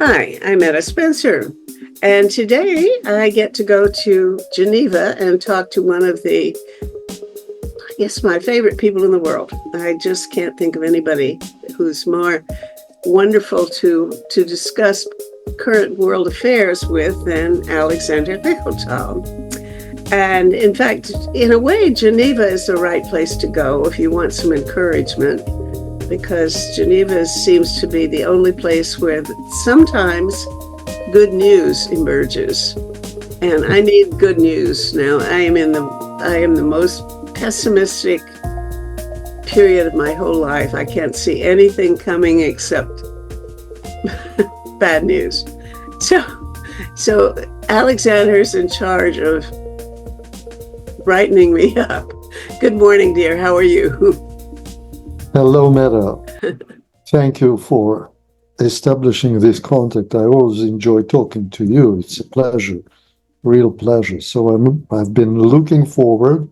Hi, I'm Metta Spencer, and today I get to go to Geneva and talk to one of my favorite people in the world. I just can't think of anybody who's more wonderful to discuss current world affairs with than Alexander Likhotal. And in fact, in a way, Geneva is the right place to go if you want some encouragement, because Geneva seems to be the only place where sometimes good news emerges. And I need good news now. I am the most pessimistic period of my whole life. I can't see anything coming except bad news. So Alexander's in charge of brightening me up. Good morning, dear. How are you? Hello, Meta. Thank you for establishing this contact. I always enjoy talking to you. It's a pleasure, real pleasure. So I've been looking forward,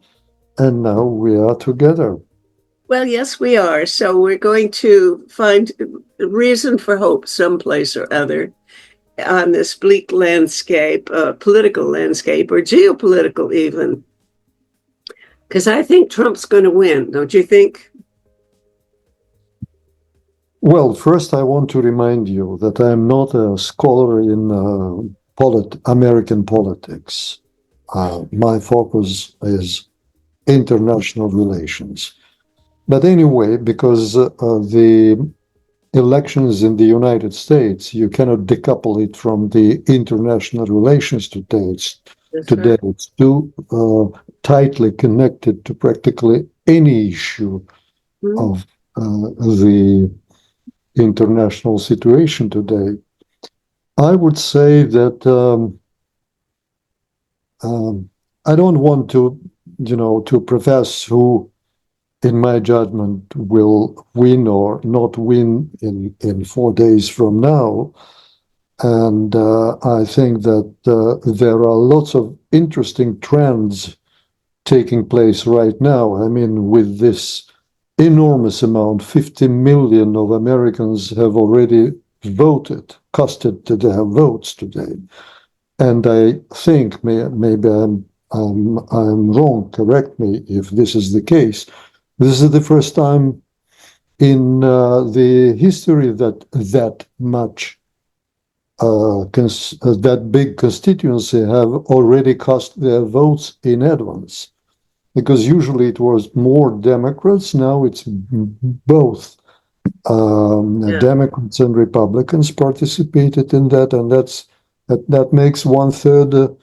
and now we are together. Well, yes, we are. So we're going to find a reason for hope someplace or other on this bleak landscape, political landscape, or geopolitical even. Because I think Trump's going to win, don't you think? Well, first, I want to remind you that I'm not a scholar in American politics. My focus is international relations. But anyway, because the elections in the United States, you cannot decouple it from the international relations today. Right. It's too tightly connected to practically any issue of the international situation today. I would say that I don't want to profess who, in my judgment, will win or not win in 4 days from now. And I think that there are lots of interesting trends taking place right now. I mean, with this enormous amount, 50 million of Americans have already voted, casted their votes today. And I think, maybe I'm wrong, correct me if this is the case, this is the first time in the history that much that big constituency have already cast their votes in advance, because usually it was more Democrats. Now it's both Democrats and Republicans participated in that, and that makes 1/3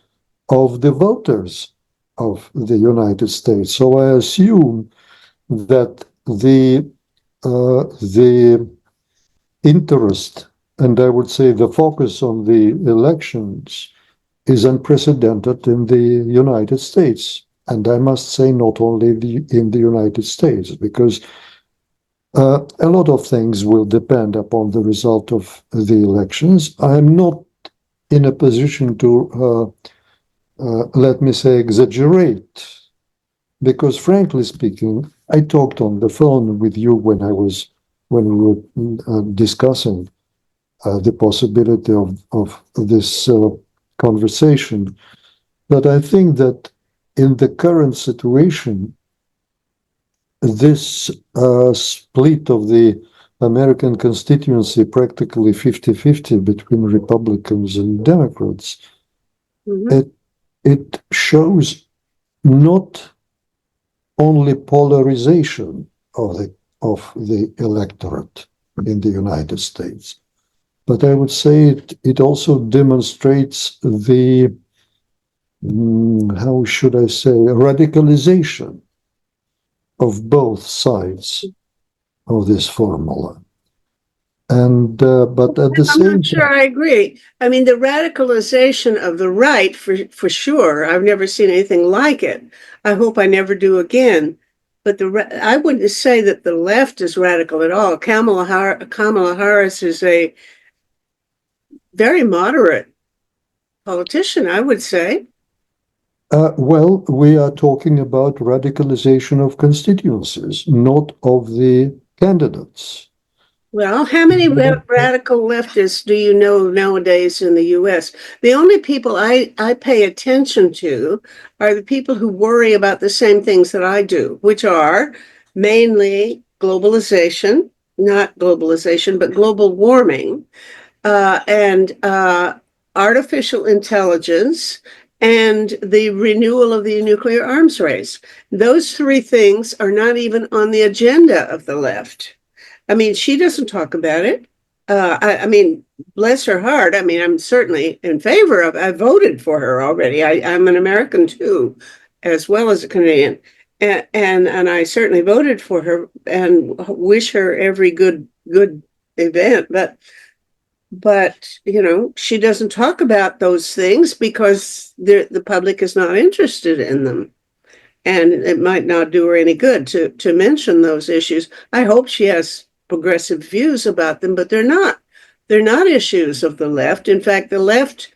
of the voters of the United States. So I assume that the interest, and I would say the focus on the elections, is unprecedented in the United States. And I must say, not only in the United States, because a lot of things will depend upon the result of the elections. I'm not in a position to, let me say, exaggerate, because frankly speaking, I talked on the phone with you when we were discussing the possibility of this conversation. But I think that in the current situation, this split of the American constituency, practically 50-50 between Republicans and Democrats, it shows not only polarization of the electorate in the United States, but I would say it also demonstrates the, how should I say, radicalization of both sides of this formula. And but at the same I'm not sure I agree. I mean, the radicalization of the right, for sure. I've never seen anything like it. I hope I never do again. But I wouldn't say that the left is radical at all. Kamala Harris is a very moderate politician, I would say. Well, we are talking about radicalization of constituencies, not of the candidates. Well, how many radical leftists do you know nowadays in the US? The only people I pay attention to are the people who worry about the same things that I do, which are mainly globalization, not globalization, but global warming, and artificial intelligence, and the renewal of the nuclear arms race. Those three things are not even on the agenda of the left. I mean, she doesn't talk about it. I mean, bless her heart. I mean, I'm certainly in favor of. I voted for her already. I'm an American too, as well as a Canadian, and I certainly voted for her and wish her every good event. But you know, she doesn't talk about those things because the public is not interested in them. And it might not do her any good to mention those issues. I hope she has progressive views about them, but they're not. They're not issues of the left. In fact, the left,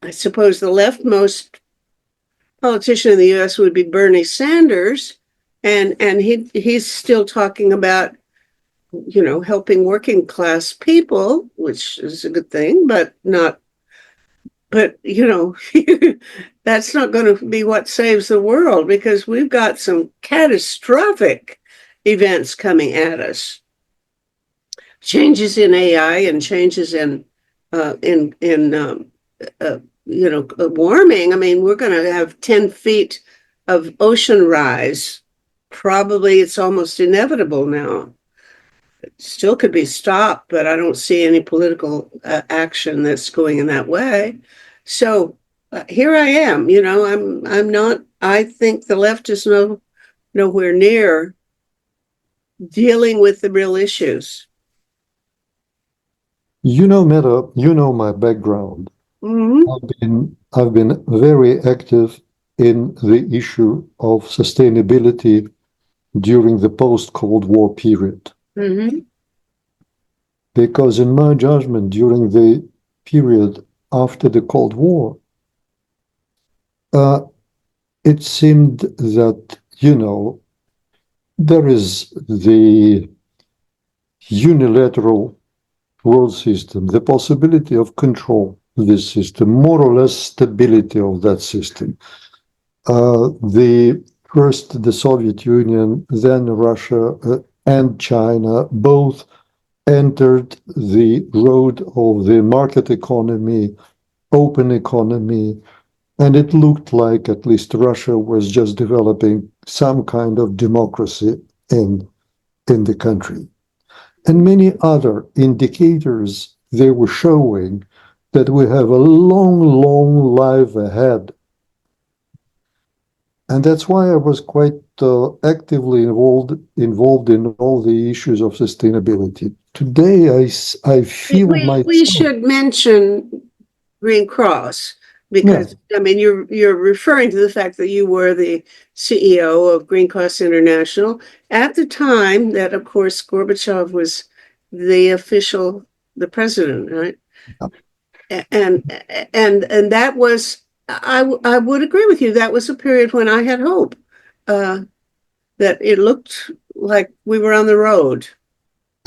I suppose the leftmost politician in the US would be Bernie Sanders, and he's still talking about, you know, helping working class people, which is a good thing, but not, but you know, that's not going to be what saves the world, because we've got some catastrophic events coming at us. Changes in AI and changes in you know, warming. I mean, we're going to have 10 feet of ocean rise. Probably it's almost inevitable now. It still could be stopped, but I don't see any political action that's going in that way. So here I am. You know, I'm not. I think the left is nowhere near dealing with the real issues. You know, Meta, you know my background. Mm-hmm. I've been very active in the issue of sustainability during the post-Cold War period. Mm-hmm. Because in my judgment, during the period after the Cold War, it seemed that, you know, there is the unilateral world system, the possibility of control this system, more or less stability of that system. First the Soviet Union, then Russia and China both entered the road of the market economy, open economy, and it looked like at least Russia was just developing some kind of democracy in the country. And many other indicators, they were showing that we have a long, long life ahead. And that's why I was quite actively involved in all the issues of sustainability. Today, I feel we should mention Green Cross, because I mean, you're referring to the fact that you were the CEO of Green Cross International at the time that, of course, Gorbachev was the president, right? And that was, I would agree with you. That was a period when I had hope that it looked like we were on the road.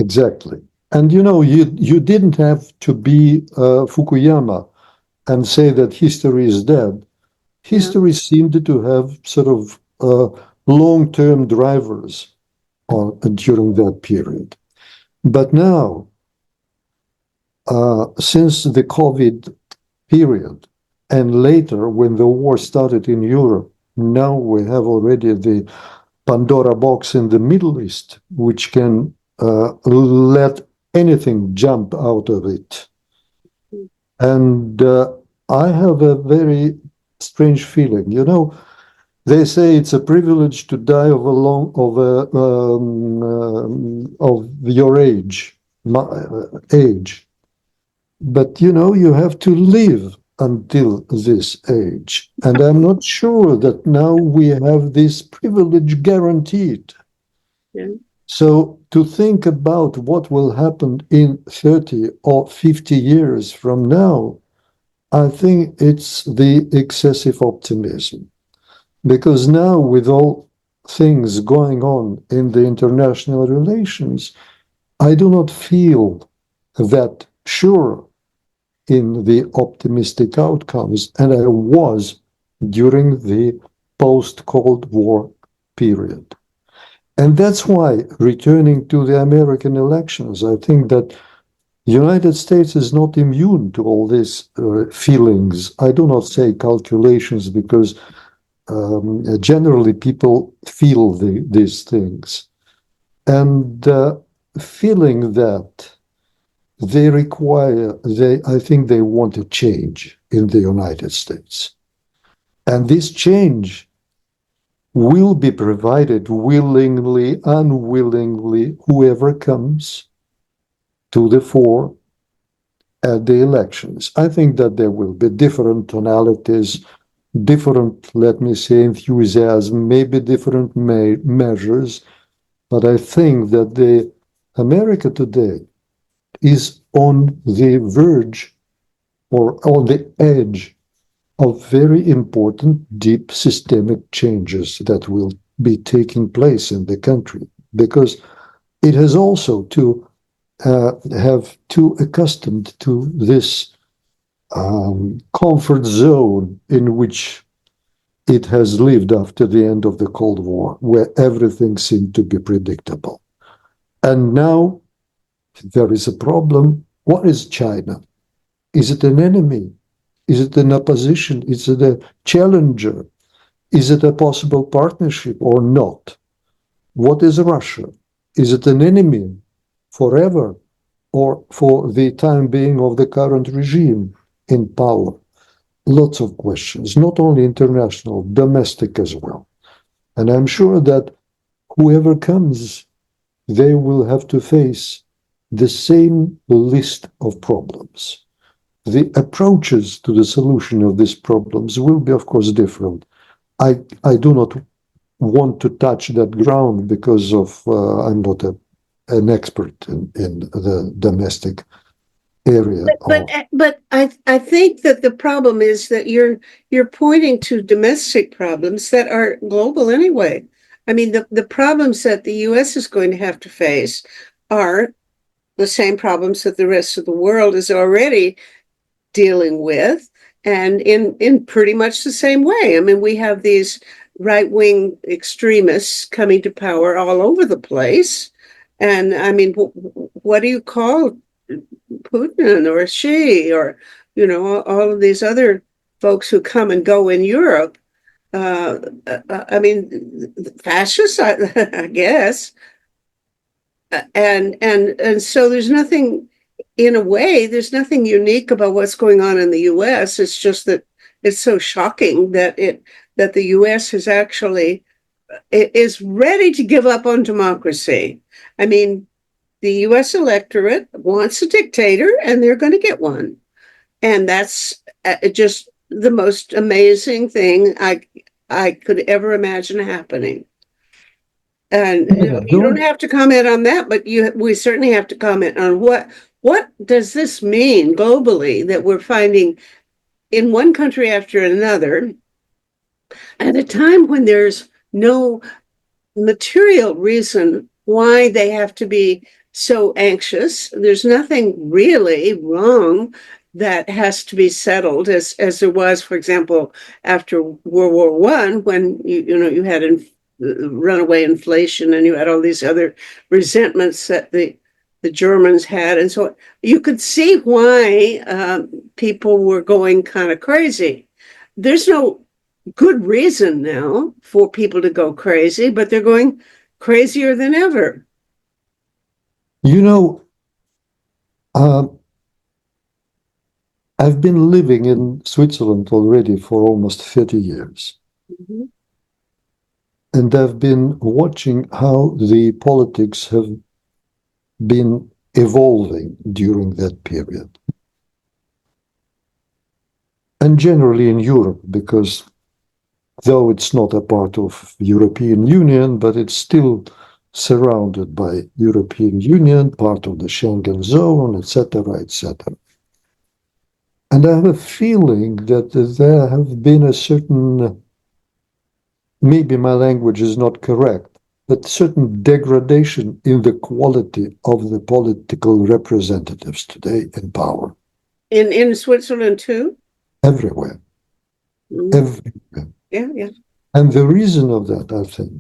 Exactly. And you know, you didn't have to be Fukuyama and say that history is dead. History seemed to have sort of long-term drivers during that period. But now, since the COVID period, and later when the war started in Europe, now we have already the Pandora box in the Middle East, which can let anything jump out of it. And I have a very strange feeling. You know, they say it's a privilege to die of your age, age. But you know, you have to live until this age, and I'm not sure that now we have this privilege guaranteed. Yeah. So to think about what will happen in 30 or 50 years from now, I think it's the excessive optimism. Because now, with all things going on in the international relations, I do not feel that sure in the optimistic outcomes, and I was during the post-Cold War period. And that's why, returning to the American elections, I think that the United States is not immune to all these feelings. I do not say calculations because generally people feel these things. And feeling that I think they want a change in the United States. And this change will be provided willingly, unwillingly, whoever comes to the fore at the elections. I think that there will be different tonalities, different, let me say, enthusiasm, maybe different measures, but I think that the America today is on the verge or on the edge of very important, deep systemic changes that will be taking place in the country, because it has also to have too accustomed to this comfort zone in which it has lived after the end of the Cold War, where everything seemed to be predictable. And now there is a problem. What is China? Is it an enemy? Is it an opposition? Is it a challenger? Is it a possible partnership or not? What is Russia? Is it an enemy forever or for the time being of the current regime in power? Lots of questions, not only international, domestic as well. And I'm sure that whoever comes, they will have to face the same list of problems. The approaches to the solution of these problems will be, of course, different. I do not want to touch that ground because I'm not an expert in the domestic area. But I think that the problem is that you're pointing to domestic problems that are global anyway. I mean, the problems that the US is going to have to face are the same problems that the rest of the world is already dealing with, and in pretty much the same way. I mean, we have these right-wing extremists coming to power all over the place. And I mean, what do you call Putin or Xi or, all of these other folks who come and go in Europe? I mean, fascists, I guess. And so there's nothing, in a way, there's nothing unique about what's going on in the US. It's just that it's so shocking that the US is ready to give up on democracy. I mean, the US electorate wants a dictator, and they're going to get one. And that's just the most amazing thing I could ever imagine happening. And you don't have to comment on that, but we certainly have to comment on what does this mean globally, that we're finding in one country after another at a time when there's no material reason why they have to be so anxious. There's nothing really wrong that has to be settled, as there was, for example, after World War I, when you had runaway inflation, and you had all these other resentments that the Germans had, and so you could see why people were going kind of crazy. There's no good reason now for people to go crazy, but they're going crazier than ever. I've been living in Switzerland already for almost 30 years. Mm-hmm. And I've been watching how the politics have been evolving during that period. And generally in Europe, because though it's not a part of European Union, but it's still surrounded by European Union, part of the Schengen zone, etc., etc. And I have a feeling that there have been a certain, maybe my language is not correct, but certain degradation in the quality of the political representatives today in power. In Switzerland too? Everywhere. Mm. Everywhere. Yeah, yeah. And the reason of that, I think,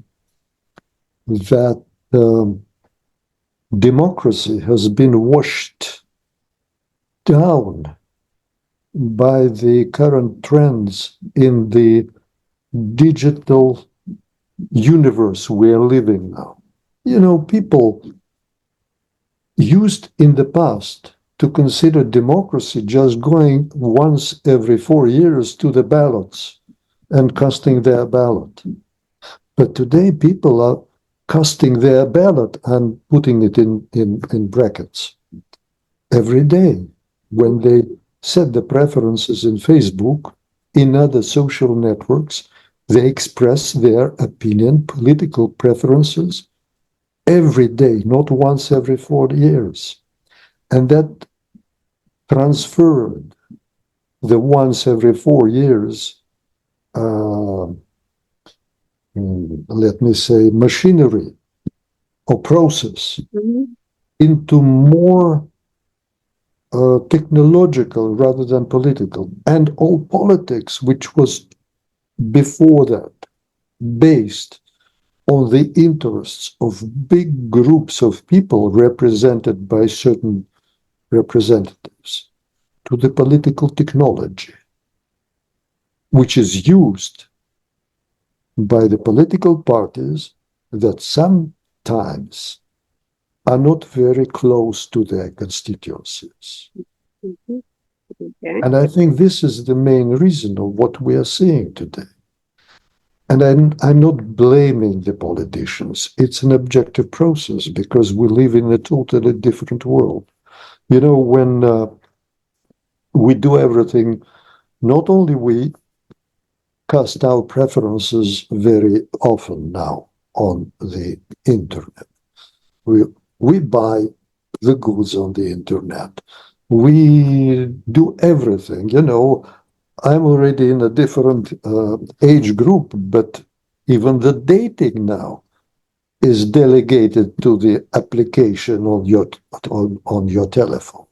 that democracy has been washed down by the current trends in the digital universe we are living now. You know, people used in the past to consider democracy just going once every 4 years to the ballots and casting their ballot. But today people are casting their ballot and putting it in brackets every day when they set the preferences in Facebook, in other social networks, they express their opinion, political preferences every day, not once every 4 years. And that transferred the once every 4 years, let me say, machinery or process into more technological rather than political. And all politics, which was before that based on the interests of big groups of people represented by certain representatives, to the political technology, which is used by the political parties that sometimes are not very close to their constituencies. Mhm. Okay. And I think this is the main reason of what we are seeing today. And I'm not blaming the politicians. It's an objective process because we live in a totally different world. You know, when we do everything, not only we cast our preferences very often now on the internet. We buy the goods on the internet. We do everything. You know, I'm already in a different age group, but even the dating now is delegated to the application on your telephone.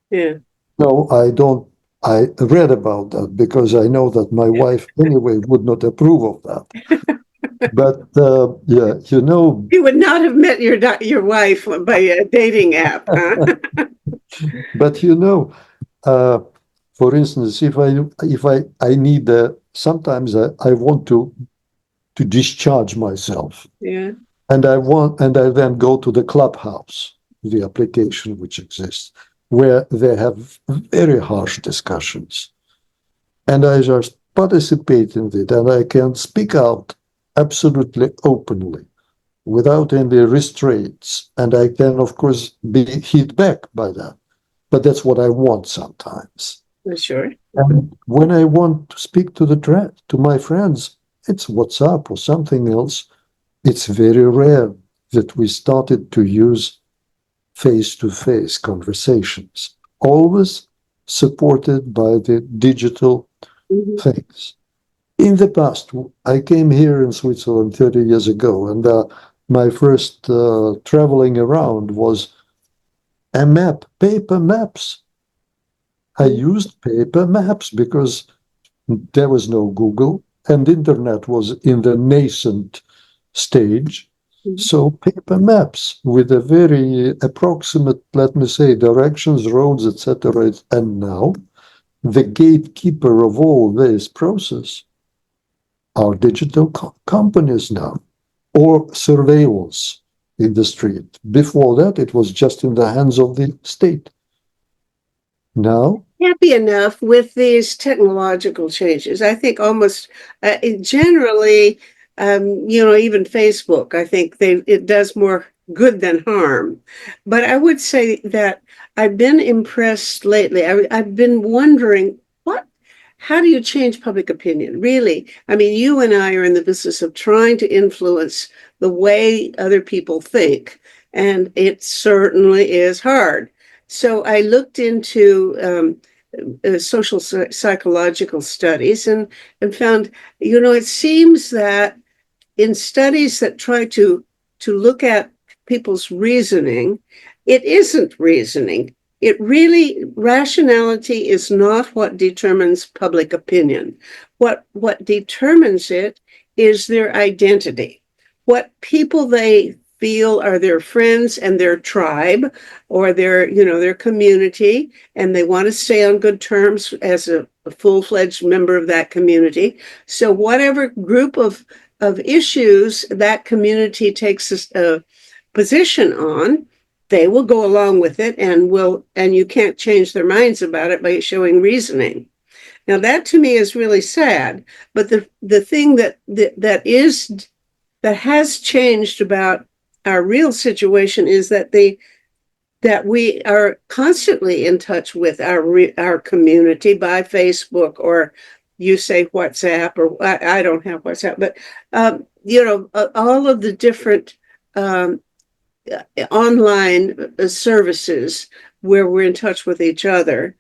Yeah. No, I don't. I read about that because I know that my wife anyway would not approve of that. But yeah, you know, You would not have met your wife by a dating app, huh? but you know, uh, for instance, if I need sometimes I want to discharge myself, Yeah. and I then go to the Clubhouse, the application which exists, where they have very harsh discussions. And I just participate in it, and I can speak out absolutely openly without any restraints. And I can, of course, be hit back by that. But that's what I want sometimes. For sure. And when I want to speak to my friends, it's WhatsApp or something else. It's very rare that we started to use face-to-face conversations, always supported by the digital Mhm. things. In the past, I came here in Switzerland 30 years ago, and my first traveling around was a map, paper maps. I used paper maps because there was no Google and internet was in the nascent stage. Mhm. So paper maps with a very approximate, let me say, directions, roads, etc. And now the gatekeeper of all this process are digital companies now, or surveillance in the street. Before that, it was just in the hands of the state. Now, Happy enough with these technological changes. I think almost generally, even Facebook, I think it does more good than harm. But I would say that I've been impressed lately. I've been wondering how do you change public opinion? Really? I mean, you and I are in the business of trying to influence the way other people think, and it certainly is hard. So I looked into social psychological studies and found, it seems that in studies that try to look at people's reasoning, it isn't reasoning. It really, rationality is not what determines public opinion. What determines it is their identity, what people they feel are their friends and their tribe, or their community, and they want to stay on good terms as a full-fledged member of that community. So whatever group of issues that community takes a position on, they will go along with it, and you can't change their minds about it by showing reasoning. Now that to me is really sad, but the thing that has changed about our real situation is that we are constantly in touch with our community by Facebook, or you say WhatsApp, or I don't have WhatsApp, but all of the different online services where we're in touch with each other.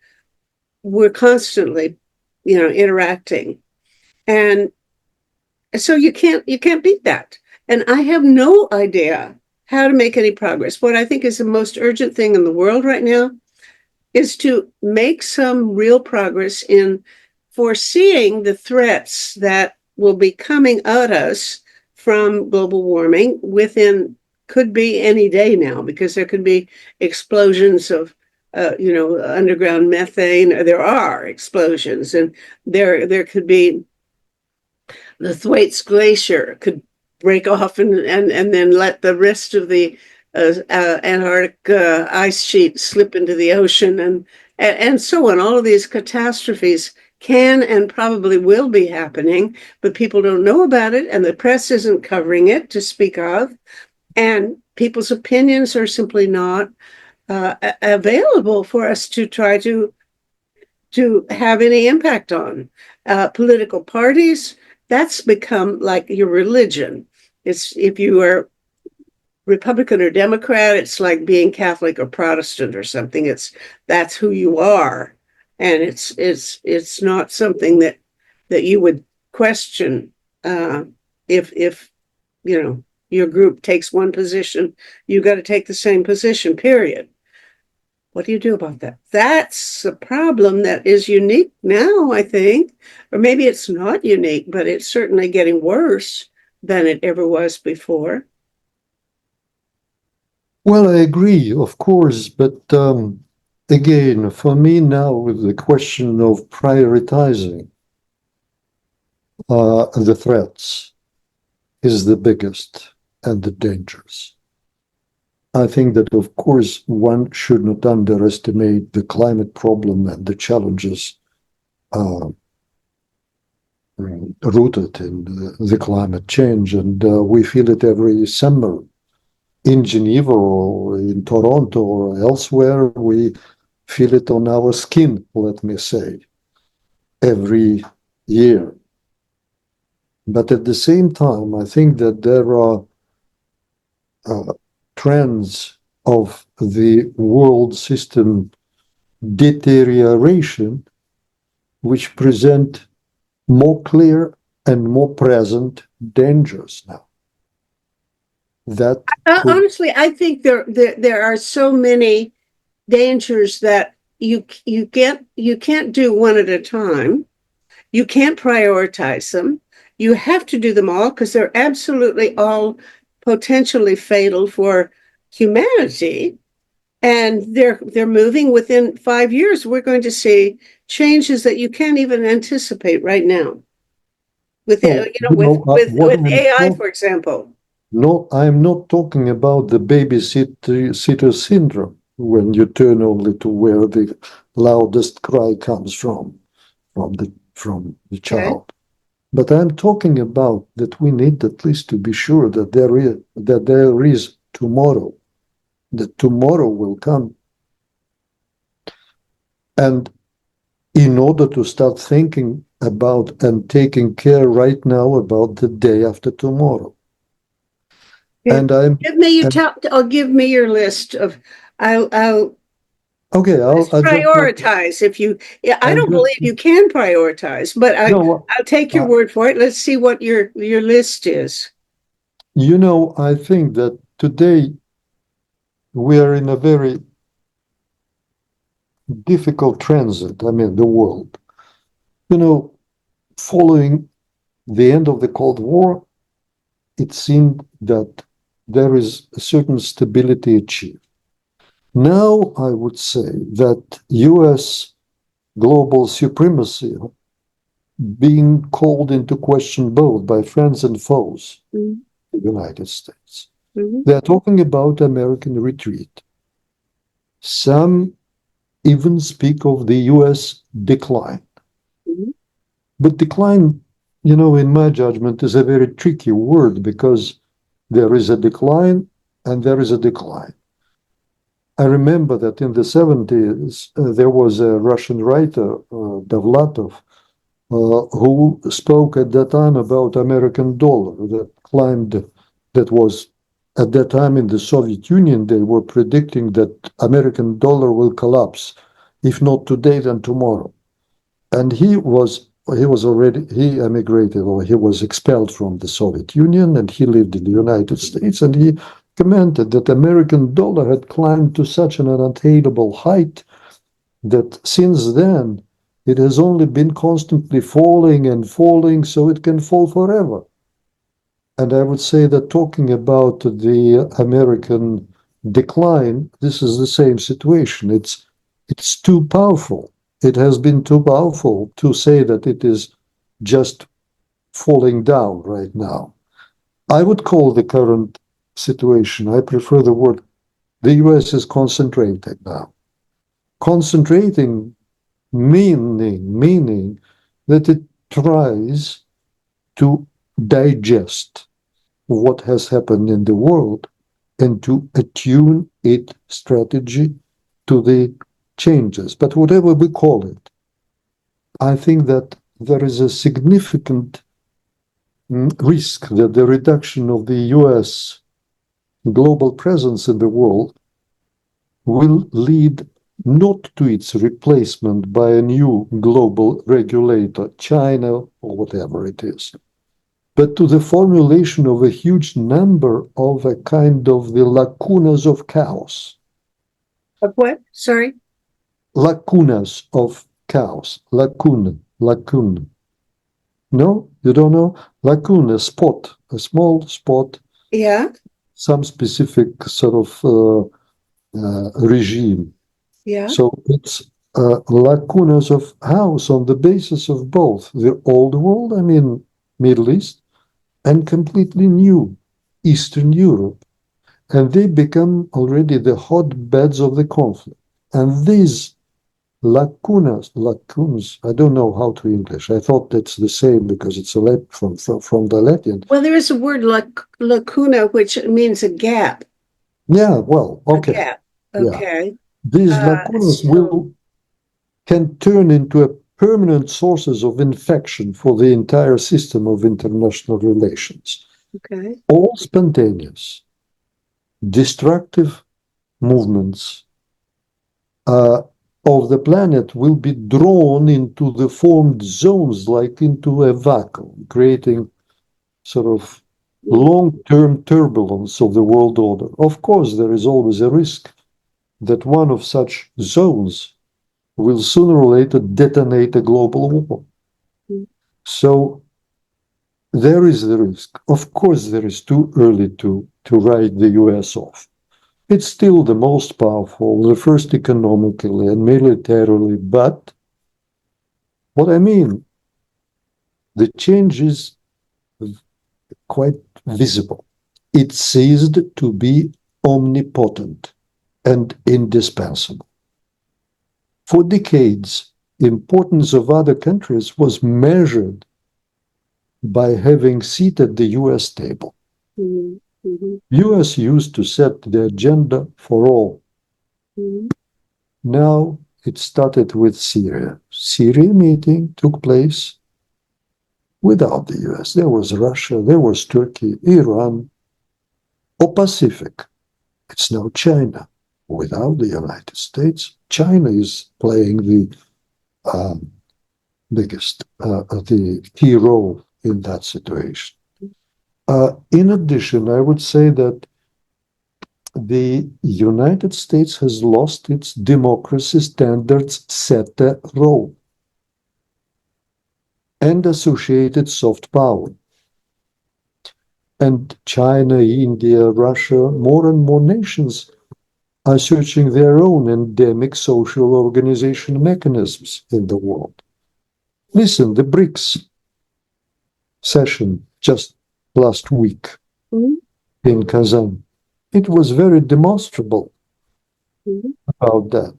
We're constantly, interacting, and so you can't beat that. And I have no idea how to make any progress. What I think is the most urgent thing in the world right now is to make some real progress in foreseeing the threats that will be coming at us from global warming could be any day now, because there could be explosions of underground methane. There are explosions, and there could be the Thwaites Glacier could break off and then let the rest of the Antarctic ice sheet slip into the ocean, and so on. All of these catastrophes can and probably will be happening, but people don't know about it, and the press isn't covering it to speak of, and people's opinions are simply not available for us to try to have any impact on. Political parties, that's become like your religion. It's, if you are Republican or Democrat, it's like being Catholic or Protestant or something. That's who you are, and it's not something that you would question. If your group takes one position, you got to take the same position, period. What do you do about that? That's a problem that is unique now, I think, or maybe it's not unique, but it's certainly getting worse than it ever was before. Well, I agree, of course, but again, for me now, the question of prioritizing the threats is the biggest and the dangerous. I think that, of course, one should not underestimate the climate problem and the challenges rooted in the climate change. And we feel it every summer in Geneva or in Toronto or elsewhere. We feel it on our skin, let me say, every year. But at the same time, I think that there are trends of the world system deterioration, which present more clear and more present dangers now. That honestly, I think there are so many dangers that you can't do one at a time. You can't prioritize them. You have to do them all, because they're absolutely all potentially fatal for humanity, and they're moving. Within 5 years, we're going to see changes that you can't even anticipate right now with with AI, for example. No, I'm not talking about the babysitter syndrome, when you turn only to where the loudest cry comes from the child. Okay. But I'm talking about that we need at least to be sure that there is tomorrow, that tomorrow will come. And in order to start thinking about and taking care right now about the day after tomorrow. Yeah. And give me your list of. I'll prioritize. If you, I don't believe you can prioritize, but I'll take your word for it. Let's see what your list is. I think that today we are in a very difficult transit. I mean, the world. You know, following the end of the Cold War, it seemed that there is a certain stability achieved. Now, I would say that US global supremacy being called into question both by friends and foes, Mhm. the United States. Mhm. They are talking about American retreat. Some even speak of the US decline. Mhm. But decline, in my judgment, is a very tricky word because there is a decline and there is a decline. I remember that in the 70s, there was a Russian writer, Davlatov, who spoke at that time about American dollar that climbed, that was at that time in the Soviet Union, they were predicting that American dollar will collapse, if not today, then tomorrow. And he emigrated or he was expelled from the Soviet Union and he lived in the United States and he commented that American dollar had climbed to such an unattainable height that since then it has only been constantly falling and falling, so it can fall forever. And I would say that talking about the American decline, this is the same situation. It's too powerful. It has been too powerful to say that it is just falling down right now. I would call the current situation, I prefer the word, the US is concentrating now. Concentrating meaning that it tries to digest what has happened in the world and to attune its strategy to the changes. But whatever we call it, I think that there is a significant risk that the reduction of the US global presence in the world will lead not to its replacement by a new global regulator, China or whatever it is, but to the formulation of a huge number of a kind of the lacunas of chaos. Of what? Sorry. Lacunas of chaos. Lacune. No, you don't know? Lacune, a spot, a small spot, Yeah. some specific sort of regime. Yeah. So it's lacunas of house on the basis of both the old world, I mean, Middle East, and completely new Eastern Europe. And they become already the hotbeds of the conflict. And these lacunas, I don't know how to English. I thought that's the same because it's from the Latin. Well, there is a word lacuna, which means a gap. Yeah, well, A okay. gap. Yeah. Okay. These lacunas So, can turn into a permanent sources of infection for the entire system of international relations. okay. All spontaneous, destructive movements uh, of the planet will be drawn into the formed zones like into a vacuum, creating sort of Mhm. long-term turbulence of the world order. Of course, there is always a risk that one of such zones will sooner or later detonate a global war. So there is the risk. Of course, there is too early to write the US off. It's still the most powerful, the first economically and militarily, but what I mean, the change is quite visible. It ceased to be omnipotent and indispensable. For decades, importance of other countries was measured by having seated the US table. Mhm. Mhm. US used to set the agenda for all. Mhm. Now it started with Syria. Syria meeting took place without the US. There was Russia, there was Turkey, Iran, or Pacific. It's now China. Without the United States, China is playing the biggest, the key role in that situation. In addition, I would say that the United States has lost its democracy standards setter role and associated soft power. And China, India, Russia, more and more nations are searching their own endemic social organization mechanisms in the world. Listen, the BRICS session just last week Mhm. in Kazan, it was very demonstrable Mhm. about that.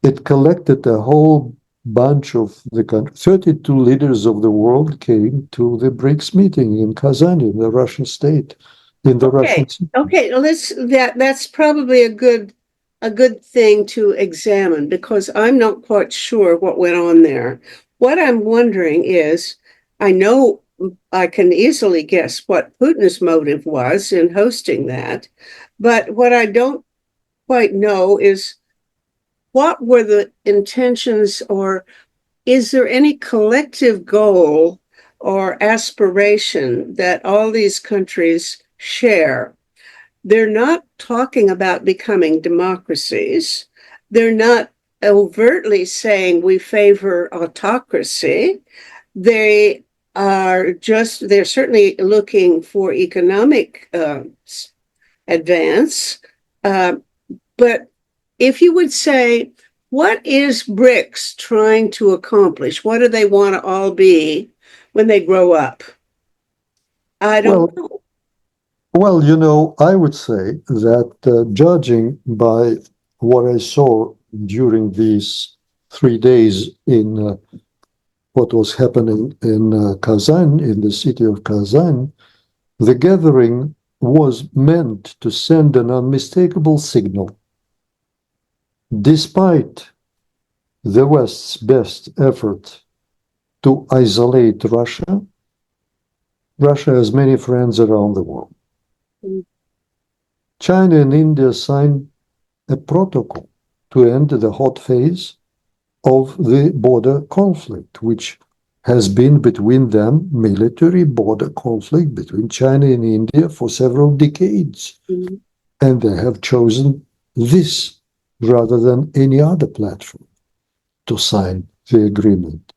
It collected a whole bunch of the country. 32 leaders of the world came to the BRICS meeting in Kazan, in the Russian state, in the Russian Okay. city. Okay. That's probably a good thing to examine because I'm not quite sure what went on there. What I'm wondering is, I know I can easily guess what Putin's motive was in hosting that, but what I don't quite know is what were the intentions, or is there any collective goal or aspiration that all these countries share? They're not talking about becoming democracies. They're not overtly saying we favor autocracy. They they're certainly looking for economic advance. Uh, but if you would say, what is BRICS trying to accomplish? What do they want to all be when they grow up? I don't Well, know. I would say that judging by what I saw during these 3 days in what was happening in Kazan, in the city of Kazan, the gathering was meant to send an unmistakable signal. Despite the West's best effort to isolate Russia, Russia has many friends around the world. Mm. China and India signed a protocol to end the hot phase of the border conflict, which has been between them military border conflict between China and India for several decades. Mm. And they have chosen this rather than any other platform to sign the agreement.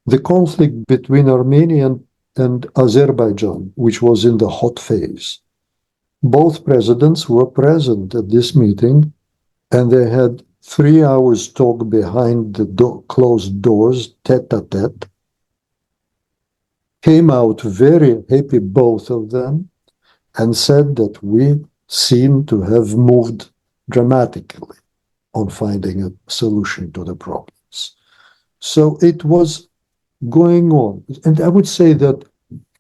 The conflict between Armenia and Azerbaijan, which was in the hot phase, both presidents were present at this meeting, and they had 3 hours talk behind the closed doors, tete-a-tete. Came out very happy, both of them, and said that we seem to have moved dramatically on finding a solution to the problems. So it was going on. And I would say that,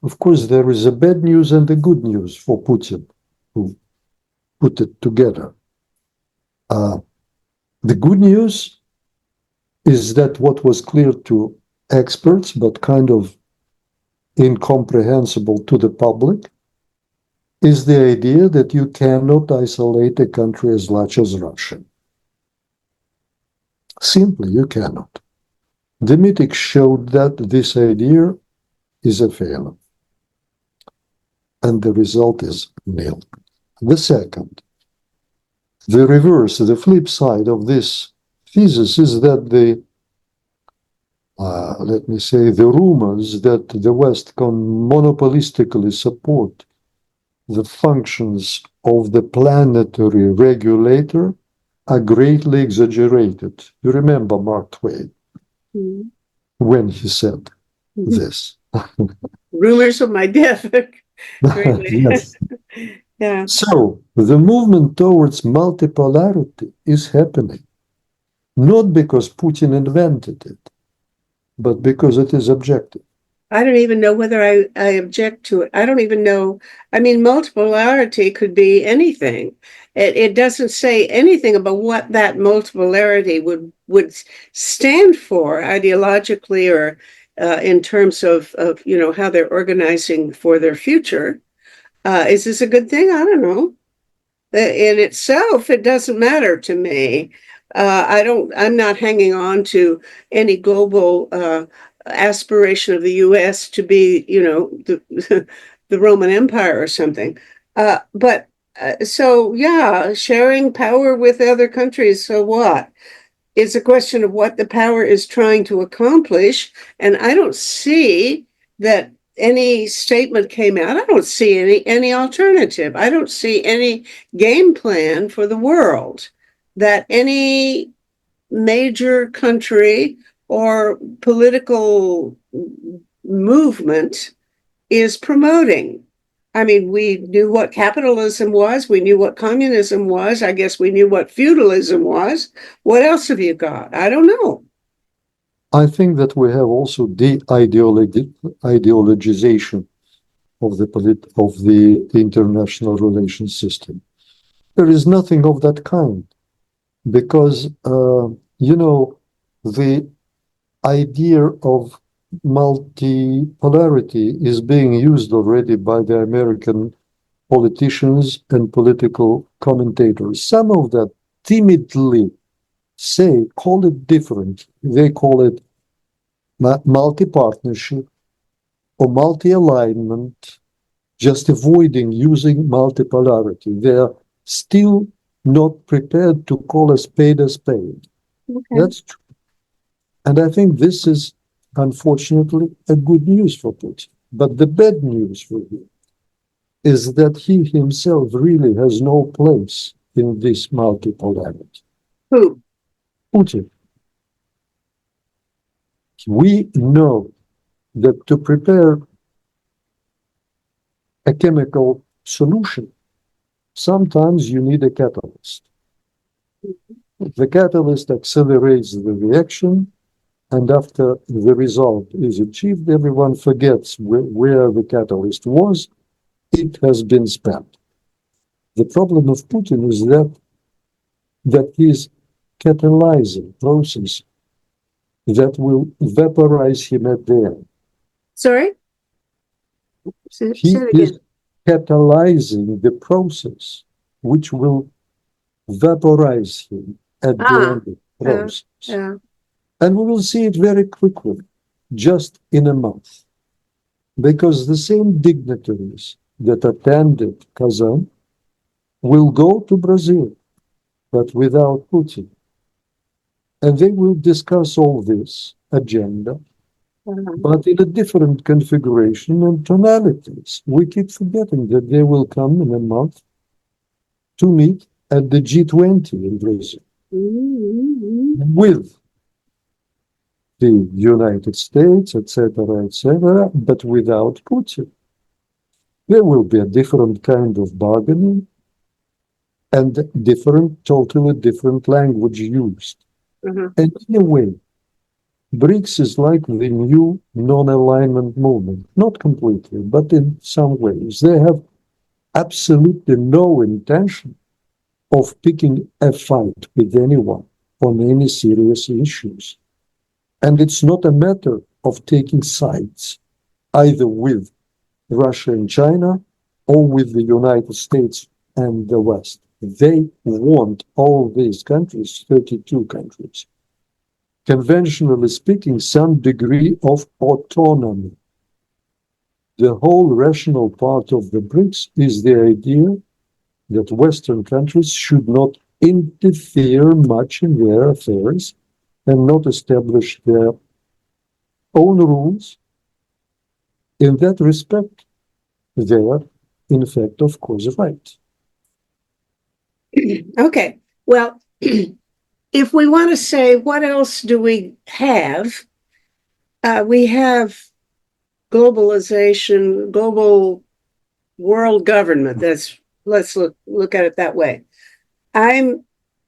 of course, there is a bad news and a good news for Putin, who put it together. The good news is that what was clear to experts, but kind of incomprehensible to the public, is the idea that you cannot isolate a country as large as Russia. Simply, you cannot. The meeting showed that this idea is a failure, and the result is nil. The second, the reverse, the flip side of this thesis is that let me say, the rumors that the West can monopolistically support the functions of the planetary regulator are greatly exaggerated. You remember Mark Twain Mm. when he said Mhm. this. Rumors of my death. Greatly. Yes. Yeah. So the movement towards multipolarity is happening, not because Putin invented it, but because it is objective. I don't even know whether I object to it. I don't even know. I mean, multipolarity could be anything. It doesn't say anything about what that multipolarity would stand for ideologically or in terms of how they're organizing for their future. Is this a good thing? I don't know. In itself, it doesn't matter to me. I'm not hanging on to any global aspiration of the U.S. to be, the Roman Empire or something. So yeah, sharing power with other countries. So what? It's a question of what the power is trying to accomplish. And I don't see that any statement came out. I don't see any alternative. I don't see any game plan for the world that any major country or political movement is promoting. I mean, we knew what capitalism was. We knew what communism was. I guess we knew what feudalism was. What else have you got? I don't know. I think that we have also the ideologization of the international relations system. There is nothing of that kind because the idea of multipolarity is being used already by the American politicians and political commentators. Some of them timidly call it different. They call it multi-partnership or multi-alignment, just avoiding using multipolarity. They are still not prepared to call a spade a spade. Okay. That's true. And I think this is, unfortunately, a good news for Putin. But the bad news for him is that he himself really has no place in this multipolarity. Who? Putin. We know that to prepare a chemical solution, sometimes you need a catalyst. The catalyst accelerates the reaction, and after the result is achieved, everyone forgets where the catalyst was. It has been spent. The problem of Putin is that his catalyzing process that will vaporize him at the end. Sorry? Say He it is again. catalyzing the process which will vaporize him at the end of the process. Yeah. And we will see it very quickly, just in a month, because the same dignitaries that attended Kazan will go to Brazil, but without Putin. And they will discuss all this agenda, but in a different configuration and tonalities. We keep forgetting that they will come in a month to meet at the G20 in Brazil with the United States, etc., but without Putin. There will be a different kind of bargaining and totally different language used. And in a way, BRICS is like the new non-alignment movement, not completely, but in some ways. They have absolutely no intention of picking a fight with anyone on any serious issues. And it's not a matter of taking sides, either with Russia and China or with the United States and the West. They want all these countries, 32 countries, conventionally speaking, some degree of autonomy. The whole rational part of the BRICS is the idea that Western countries should not interfere much in their affairs and not establish their own rules. In that respect, they are, in fact, of course, right. Okay. Well, if we want to say what else do we have globalization, global world government. Let's look at it that way. I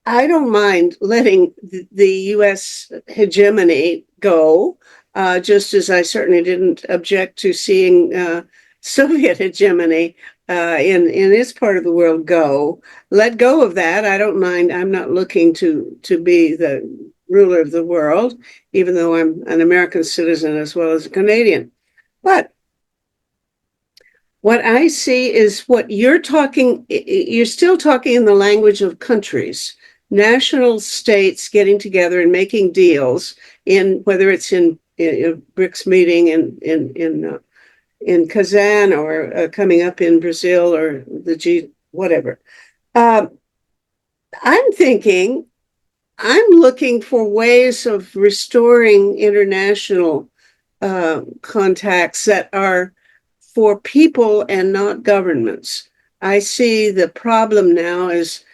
don't mind letting the U.S. hegemony go, just as I certainly didn't object to seeing Soviet hegemony in its part of the world go. Let go of that. I don't mind. I'm not looking to be the ruler of the world, even though I'm an American citizen as well as a Canadian. But what I see is what you're still talking in the language of countries, national states getting together and making deals whether it's in a BRICS meeting in Kazan or coming up in Brazil or the G, whatever. I'm thinking, I'm looking for ways of restoring international contacts that are for people and not governments. I see the problem now is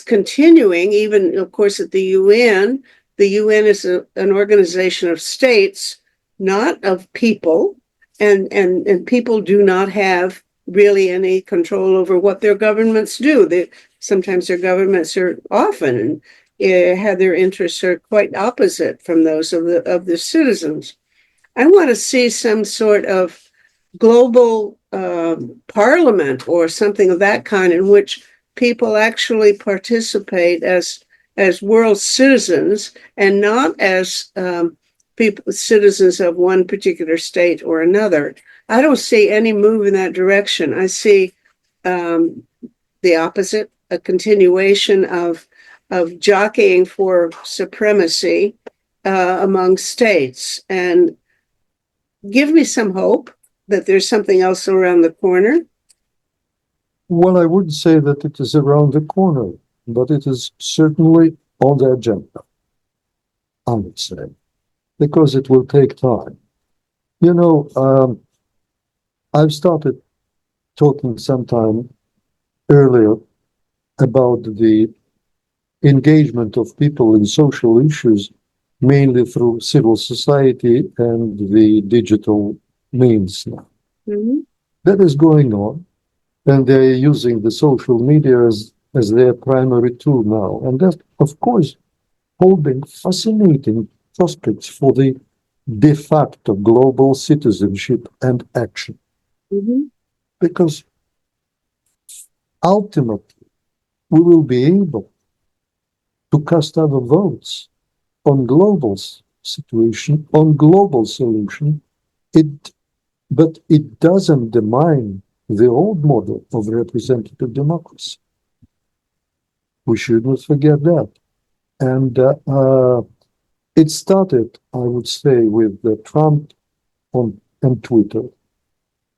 continuing, even of course at the UN. The UN is an organization of states, not of people, and people do not have really any control over what their governments do. Sometimes their governments are often have their interests are quite opposite from those of the citizens. I want to see some sort of global parliament or something of that kind in which people actually participate as world citizens and not as people citizens of one particular state or another. I don't see any move in that direction. I see the opposite, a continuation of jockeying for supremacy among states. And give me some hope that there's something else around the corner. Well, I would say that it is around the corner, but it is certainly on the agenda, I would say, because it will take time. You know, I've started talking sometime earlier about the engagement of people in social issues, mainly through civil society and the digital means now. Mm-hmm. That is going on, and they're using the social media as their primary tool now. And that, of course, holding fascinating prospects for the de facto global citizenship and action. Mm-hmm. Because ultimately, we will be able to cast our votes on global situation, on global solution. But it doesn't undermine the old model of representative democracy. We should not forget that. And it started, I would say, with Trump on Twitter.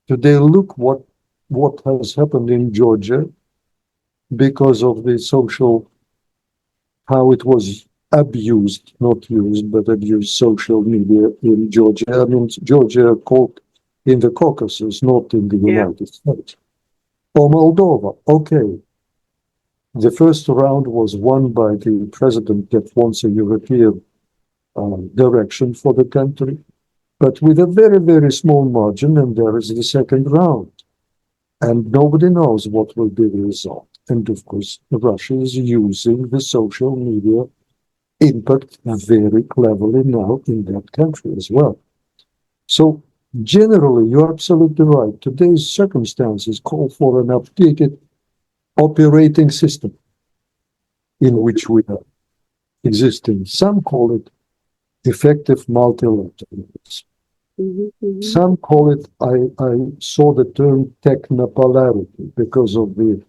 Today, look what has happened in Georgia because of the social, how it was abused, not used, but abused social media in Georgia. I mean, Georgia called in the Caucasus, not in the United States. Or Moldova, okay. The first round was won by the president that wants a European direction for the country, but with a very, very small margin, and there is the second round. And nobody knows what will be the result. And of course, Russia is using the social media impact very cleverly now in that country as well. So generally, you're absolutely right. Today's circumstances call for an updated operating system in which we are existing. Some call it effective multilateralism. Mm-hmm. Mm-hmm. Some call it, I saw the term technopolarity because of the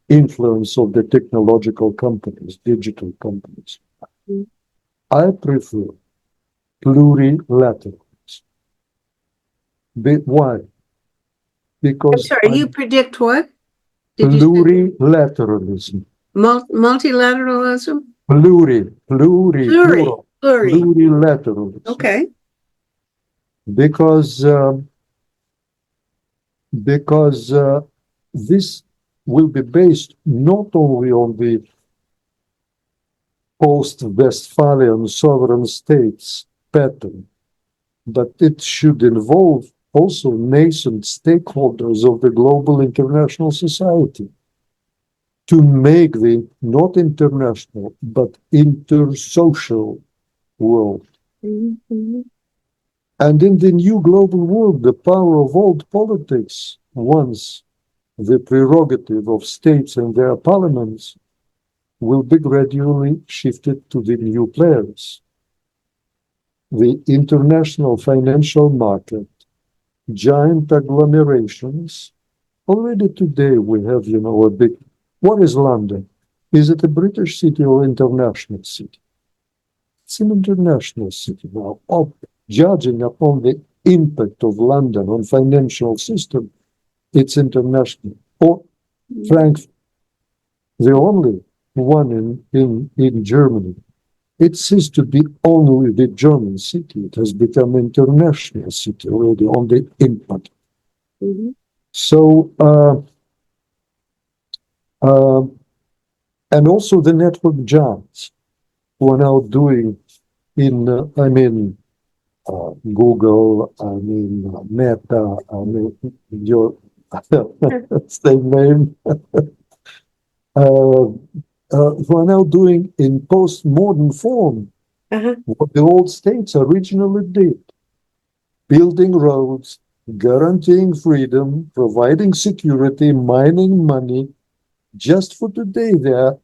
influence of the technological companies, digital companies. Mm-hmm. I prefer plurilateralism. Why? I'm Because sorry, you predict what? Did you say plurilateralism. multilateralism? Plural, Pluri. plurilateralism. Okay. Because this will be based not only on the post-Westphalian sovereign states pattern, but it should involve also nascent stakeholders of the global international society to make the not international but intersocial world. Mm-hmm. And in the new global world, the power of old politics, once the prerogative of states and their parliaments, will be gradually shifted to the new players. The international financial market, giant agglomerations. Already today we have, a big. What is London? Is it a British city or international city? It's an international city now, judging upon the impact of London on financial system, it's international. Or Frankfurt, the only one in Germany. It ceased to be only the German city. It has become international city already on the impact. Mm-hmm. So, and also the network giants who are now doing Google, Meta, your same name, who are now doing in postmodern form Uh-huh. what the old states originally did, building roads, guaranteeing freedom, providing security, mining money. Just for today, there are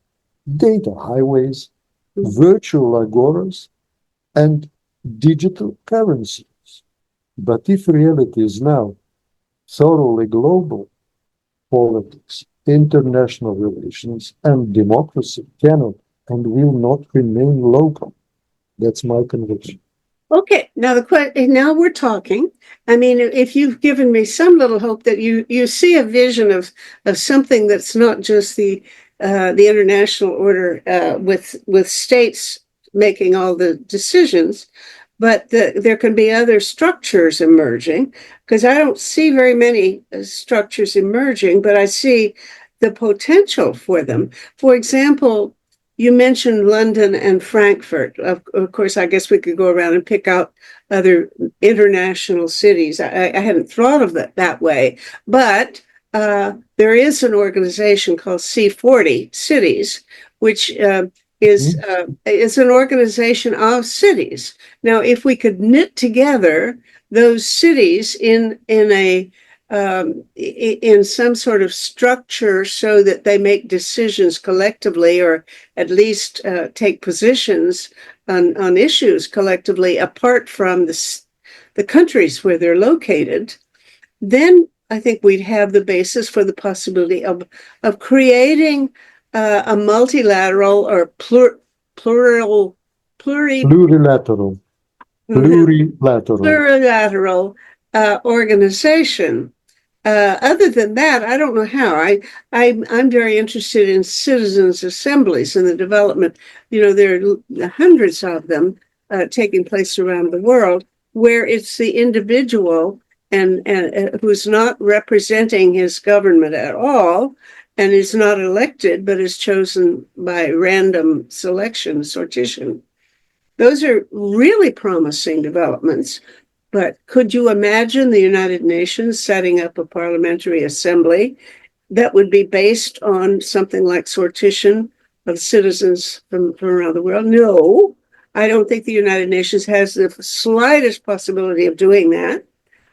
data highways, virtual agoras, and digital currencies. But if reality is now thoroughly global, politics, international relations, and democracy cannot and will not remain local. That's my conviction. Okay, now now we're talking. I mean, if you've given me some little hope that you see a vision of something that's not just the international order with states making all the decisions, but there can be other structures emerging, because I don't see very many structures emerging, but I see the potential for them. For example, you mentioned London and Frankfurt. Of course, I guess we could go around and pick out other international cities. I hadn't thought of it that way, but there is an organization called C40 Cities, which is an organization of cities. Now, if we could knit together those cities in some sort of structure so that they make decisions collectively, or at least take positions on issues collectively apart from the countries where they're located, then I think we'd have the basis for the possibility of creating a multilateral or plurilateral Plurilateral. plurilateral organization. Other than that, I don't know how. I'm very interested in citizens' assemblies and the development. There are hundreds of them taking place around the world, where it's the individual and who's not representing his government at all, and is not elected, but is chosen by random selection, sortition. Those are really promising developments. But could you imagine the United Nations setting up a parliamentary assembly that would be based on something like sortition of citizens from around the world? No, I don't think the United Nations has the slightest possibility of doing that.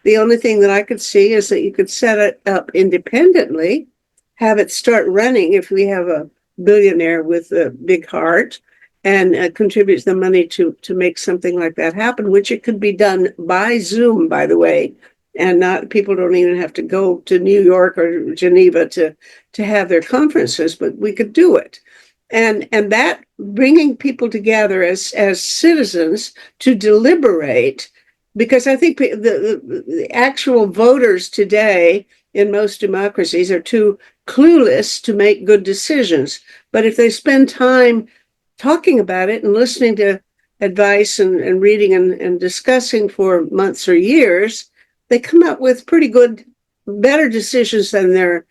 The only thing that I could see is that you could set it up independently, have it start running if we have a billionaire with a big heart and contributes the money to make something like that happen, which it could be done by Zoom, by the way, and not people don't even have to go to New York or Geneva to have their conferences, but we could do it. And that bringing people together as citizens to deliberate, because I think the actual voters today in most democracies are too clueless to make good decisions. But if they spend time talking about it and listening to advice and reading and discussing for months or years, they come up with pretty good, better decisions than their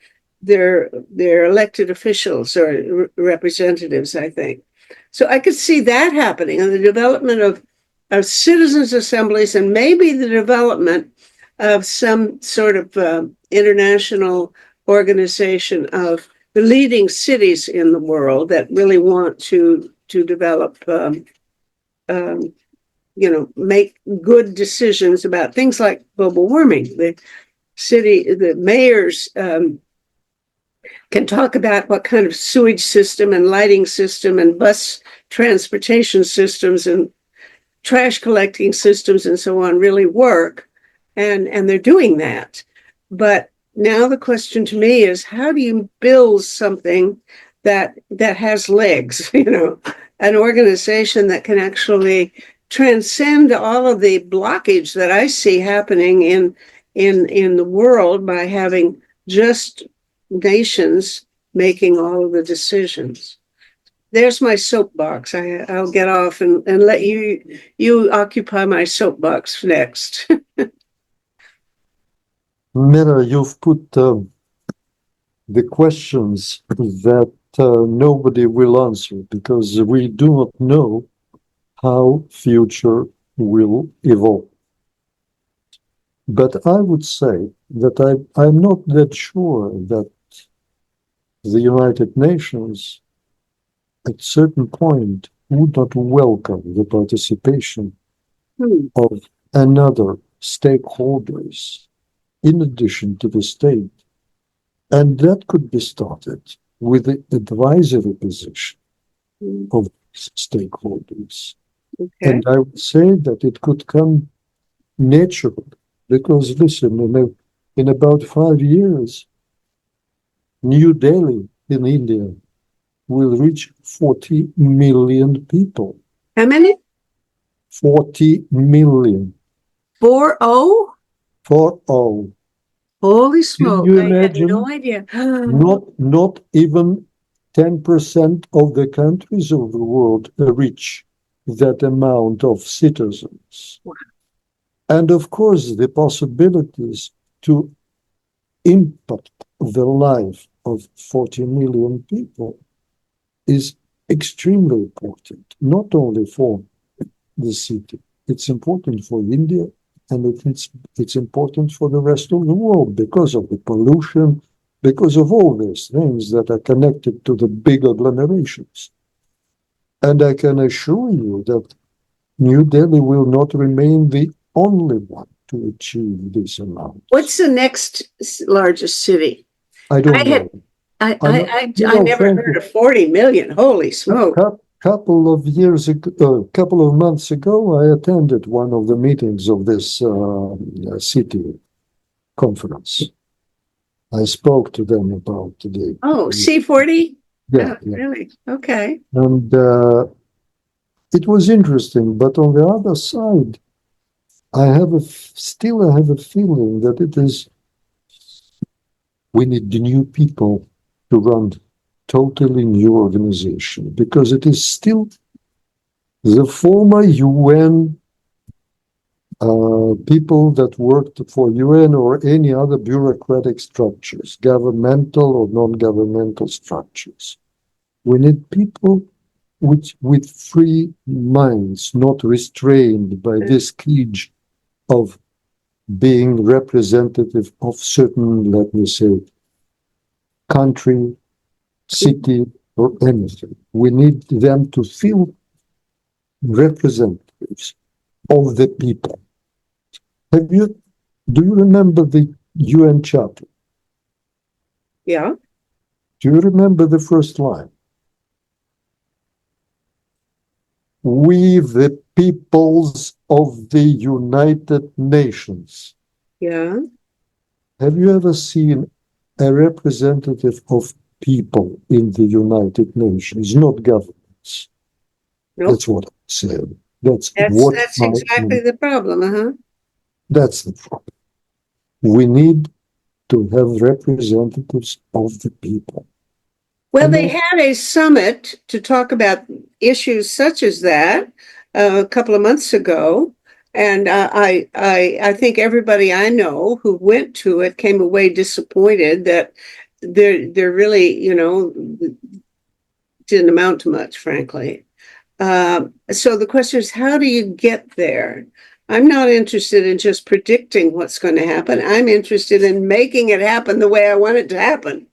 elected officials or representatives, I think. So I could see that happening, and the development of citizens' assemblies, and maybe the development of some sort of international organization of the leading cities in the world that really want to develop, make good decisions about things like global warming. The mayors can talk about what kind of sewage system and lighting system and bus transportation systems and trash collecting systems and so on really work, and they're doing that. But now the question to me is, how do you build something that has legs, an organization that can actually transcend all of the blockage that I see happening in the world by having just nations making all of the decisions. There's my soapbox. I'll get off and let you occupy my soapbox next. Mira, you've put the questions that nobody will answer because we do not know how future will evolve. But I would say that I'm not that sure that the United Nations at certain point would not welcome the participation of another stakeholders in addition to the state. And that could be started with the advisory position of stakeholders. Okay. And I would say that it could come naturally because, listen, in about 5 years, New Delhi in India will reach 40 million people. How many? 40 million. 40? 40. Holy smoke! you I had imagine? no idea. Not even 10% of the countries of the world reach that amount of citizens. Wow. And of course, the possibilities to impact the life of 40 million people is extremely important, not only for the city. It's important for India, and it's important for the rest of the world because of the pollution, because of all these things that are connected to the big agglomerations. And I can assure you that New Delhi will not remain the only one to achieve this amount. What's the next largest city? I don't know. I never heard of 40 million. Holy smoke. Couple of years ago, couple of months ago, I attended one of the meetings of this city conference. I spoke to them about the. Oh, C40? Yeah, yeah. Really? Okay. And it was interesting, but on the other side, I have a feeling that we need the new people to run totally new organization because it is still the former UN people that worked for UN or any other bureaucratic structures, governmental or non-governmental structures. We need people with free minds, not restrained by this cage of being representative of certain, let me say, country, city, or anything. We need them to feel representatives of the people. Do you remember the UN Charter? Yeah. Do you remember the first line? We, the peoples of the United Nations. Yeah. Have you ever seen a representative of people in the United Nations, not governments? Nope. That's what I said. That's exactly the problem, That's the problem. We need to have representatives of the people. Well, they had a summit to talk about issues such as that a couple of months ago, and I think everybody I know who went to it came away disappointed that they're really, didn't amount to much, frankly. So the question is, how do you get there? I'm not interested in just predicting what's going to happen. I'm interested in making it happen the way I want it to happen.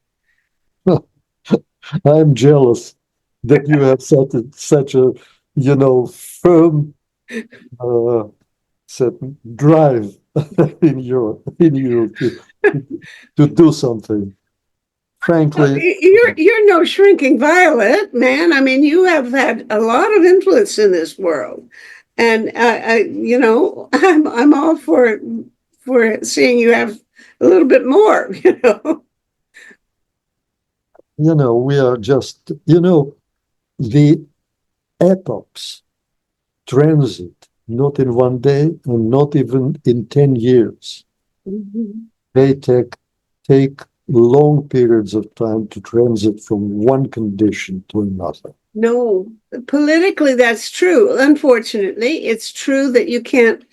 I'm jealous that you have such a firm drive in you to do something. Frankly, you're no shrinking violet, man. I mean, you have had a lot of influence in this world, and I'm all for seeing you have a little bit more. We are just the epochs transit not in one day, and not even in 10 years. Mhm. They take long periods of time to transit from one condition to another. No, politically, that's true. Unfortunately, it's true that you can't.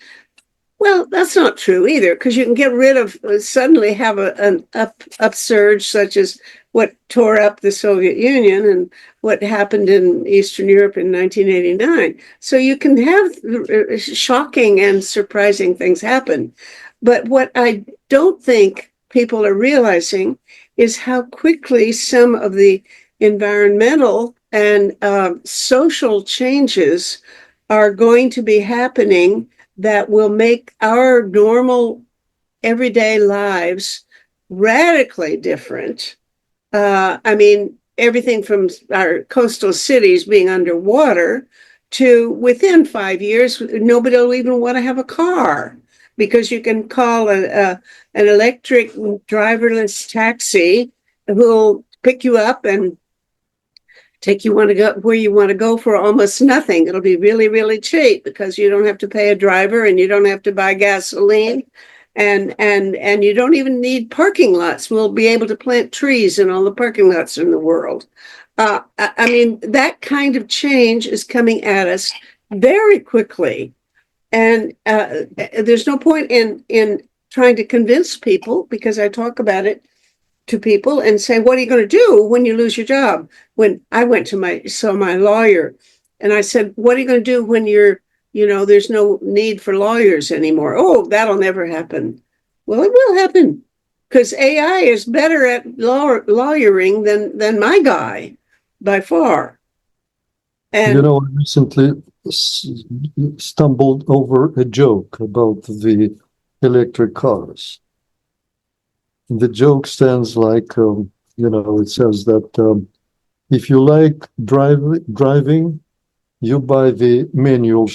Well, that's not true either, because you can get rid of suddenly have an upsurge such as what tore up the Soviet Union and what happened in Eastern Europe in 1989. So you can have shocking and surprising things happen. But what I don't think people are realizing is how quickly some of the environmental and social changes are going to be happening that will make our normal everyday lives radically different. I mean, everything from our coastal cities being underwater to within 5 years, nobody will even want to have a car because you can call an electric driverless taxi who'll pick you up and take you want to go where you want to go for almost nothing. It'll be really, really cheap because you don't have to pay a driver and you don't have to buy gasoline, and you don't even need parking lots. We'll be able to plant trees in all the parking lots in the world. I mean, that kind of change is coming at us very quickly, and there's no point in trying to convince people because I talk about it to people and say, what are you going to do when you lose your job? When I went to my lawyer and I said, what are you going to do when there's no need for lawyers anymore? Oh, that'll never happen. Well, it will happen because AI is better at lawyering than my guy by far. You And know, I recently stumbled over a joke about the electric cars. The joke stands like, it says that if you like driving, you buy the manual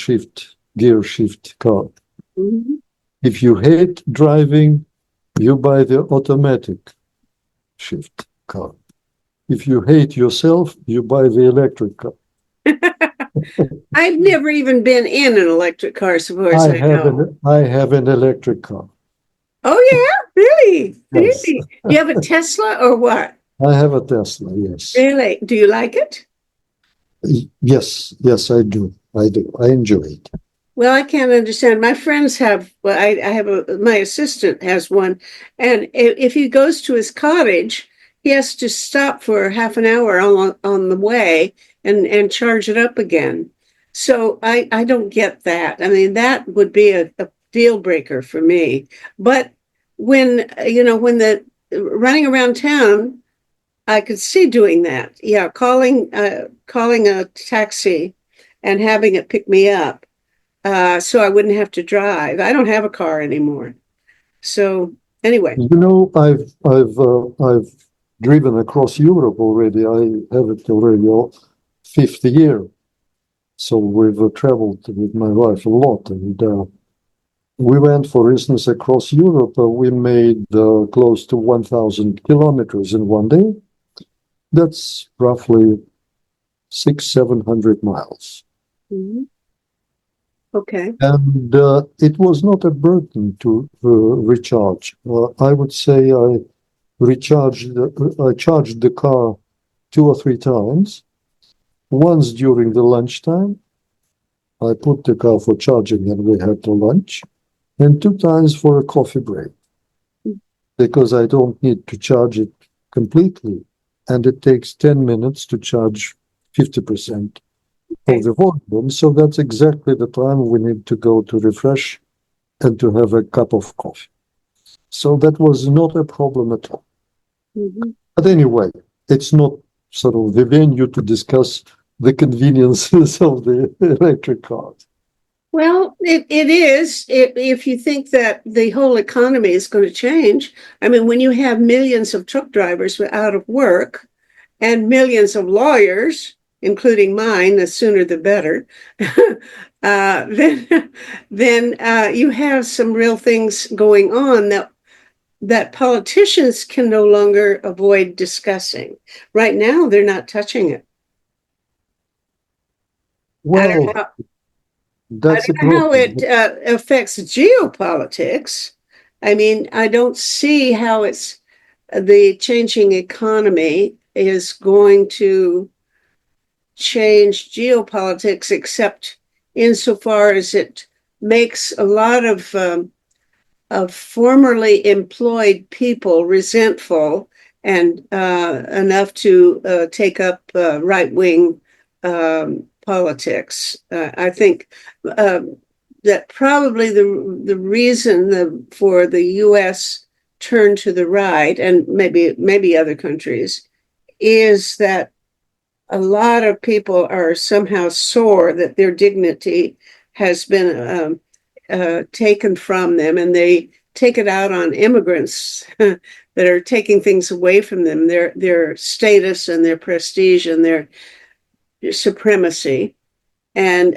gear shift car. mhm. If you hate driving, you buy the automatic shift car. If you hate yourself, you buy the electric car. I've never even been in an electric car, so far as I I have know. an electric car. Oh yeah, really, Yes, really. Do you have a Tesla or what? I have a Tesla. Yes, Really? Do you like it? yes, I do. I do. I enjoy it. Well, I can't understand. My friends have, well, I have my assistant has one, and if he goes to his cottage, he has to stop for half an hour on the way and charge it up again. So I don't get that. I mean, that would be a deal breaker for me. But when the running around town, I could see doing that. Yeah, calling a taxi and having it pick me up so I wouldn't have to drive. I don't have a car anymore. So anyway, You know, I've driven across Europe already. I have it already fifth year. So we've traveled with my wife a lot, and we went, for instance, across Europe. We made close to 1,000 kilometers in one day. That's roughly 700 miles. mhm, okay. And it was not a burden to recharge. I would say I charged the car 2 or 3 times. Once during the lunchtime, I put the car for charging and we had the lunch, and 2 times for a coffee break because I don't need to charge it completely. And it takes 10 minutes to charge 50% of Okay. the volume. So that's exactly the time we need to go to refresh and to have a cup of coffee. So that was not a problem at all. Mhm. But anyway, it's not sort of the venue to discuss the conveniences of the electric cars. Well, it is if you think that the whole economy is going to change. I mean, when you have millions of truck drivers out of work and millions of lawyers, including mine, the sooner the better, then you have some real things going on that politicians can no longer avoid discussing. Right now, they're not touching it. I don't Well, know. I That's a don't know how problem. it affects geopolitics. I mean, I don't see how it's the changing economy is going to change geopolitics, except insofar as it makes a lot of formerly employed people resentful and enough to take up right-wing politics. I think that probably the reason for the U.S. turn to the right, and maybe other countries, is that a lot of people are somehow sore that their dignity has been taken from them, and they take it out on immigrants that are taking things away from them, their status and their prestige and their supremacy, and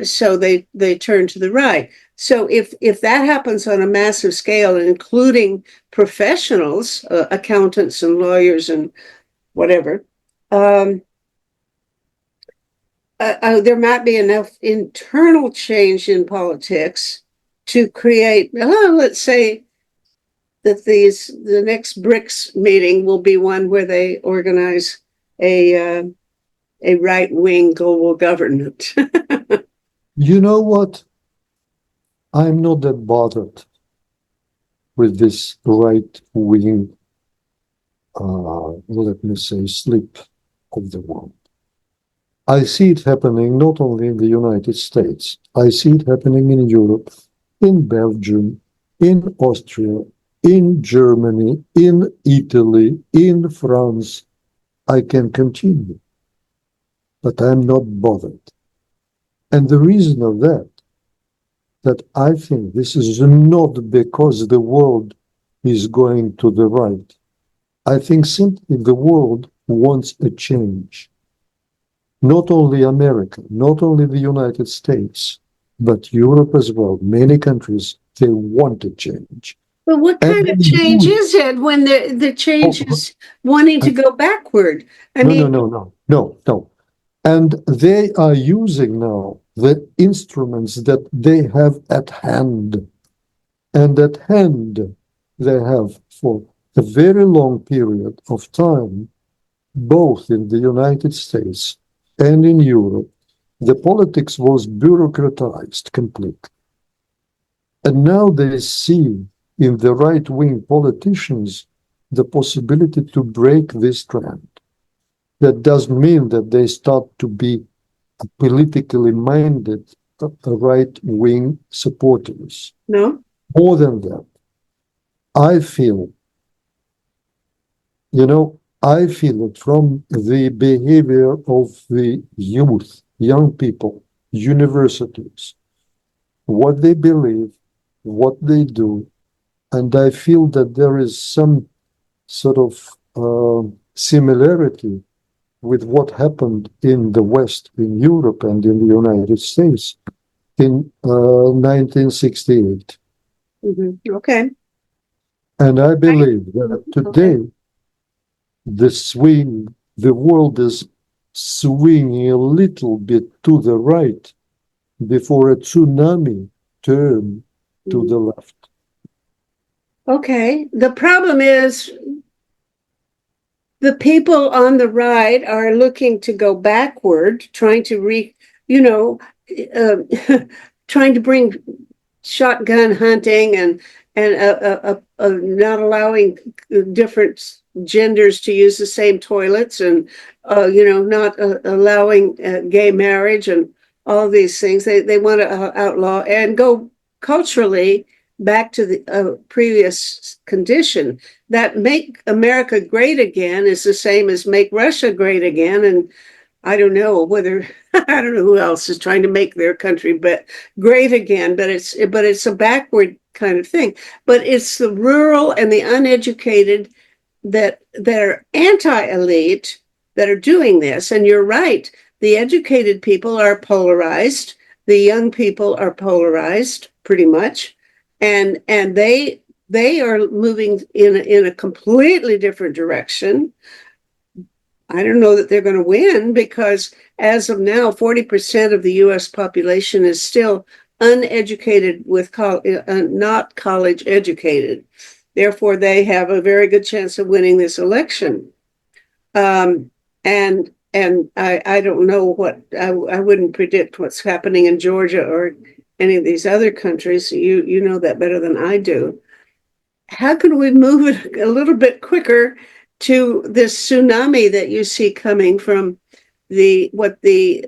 so they turn to the right. So if that happens on a massive scale, including professionals, accountants and lawyers and whatever, there might be enough internal change in politics to create, let's say that the next BRICS meeting will be one where they organize a right-wing global government. You know what? I'm not that bothered with this right wing, let me say, slip of the world. I see it happening not only in the United States, I see it happening in Europe, in Belgium, in Austria, in Germany, in Italy, in France. I can continue, but I'm not bothered. And the reason of that I think this is not because the world is going to the right. I think simply the world wants a change. Not only America, not only the United States, but Europe as well. Many countries, they want a change. But what And kind they of change use, is it when the change oh, is wanting to go backward? I no, no, mean, no, no, no, no. And they are using now the instruments that they have at hand. And at hand, they have for a very long period of time, both in the United States and in Europe, the politics was bureaucratized completely. And now they see in the right-wing politicians the possibility to break this trend. That doesn't mean that they start to be politically minded right-wing supporters. no. More than that, I feel, I feel it from the behavior of the youth, young people, universities, what they believe, what they do, and I feel that there is some sort of similarity with what happened in the West, in Europe, and in the United States in 1968. Okay. And I believe that Okay. today the world is swinging a little bit to the right before a tsunami turn to the left. Okay. The problem is the people on the right are looking to go backward, trying to you know, uh, trying to bring shotgun hunting and not allowing different genders to use the same toilets, and not allowing gay marriage and all these things. They want to outlaw and go culturally back to the previous condition. That make America great again is the same as make Russia great again, and I don't know whether I don't know who else is trying to make their country but great again, but it's a backward kind of thing. But it's the rural and the uneducated that are anti-elite that are doing this. And you're right, the educated people are polarized, the young people are polarized pretty much, and they are moving in a completely different direction. I don't know that they're going to win, because as of now, 40% of the US population is still uneducated, not college educated. Therefore, they have a very good chance of winning this election. And I don't know what, I wouldn't predict what's happening in Georgia or any of these other countries. You know that better than I do. How can we move it a little bit quicker to this tsunami that you see coming from what the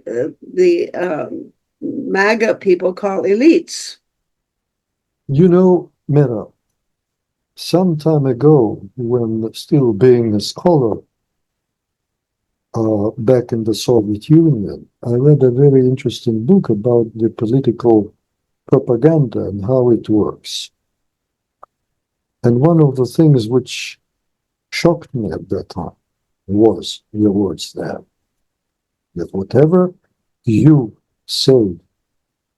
MAGA people call elites? You know, Meta, some time ago, when still being a scholar back in the Soviet Union, I read a very interesting book about the political propaganda and how it works. And one of the things which shocked me at that time was your words there, that whatever you say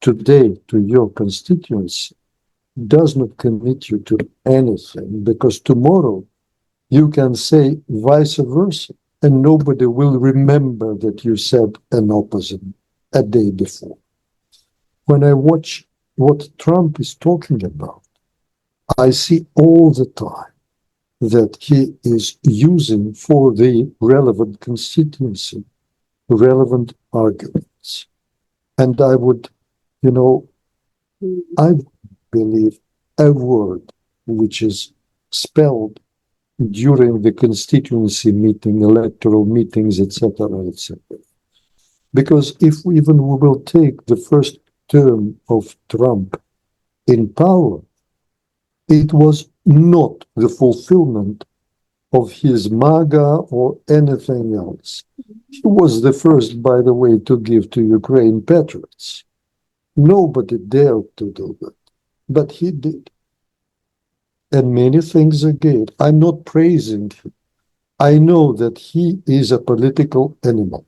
today to your constituency does not commit you to anything, because tomorrow you can say vice versa, and nobody will remember that you said an opposite a day before. When I watch what Trump is talking about, I see all the time that he is using for the relevant constituency relevant arguments. And I would, I believe a word which is spelled during the constituency meeting, electoral meetings, etc., etc. Because if even we will take the first term of Trump in power, it was not the fulfillment of his MAGA or anything else. He was the first, by the way, to give to Ukraine patriots. Nobody dared to do that, but he did. And many things again. I'm not praising him. I know that he is a political animal,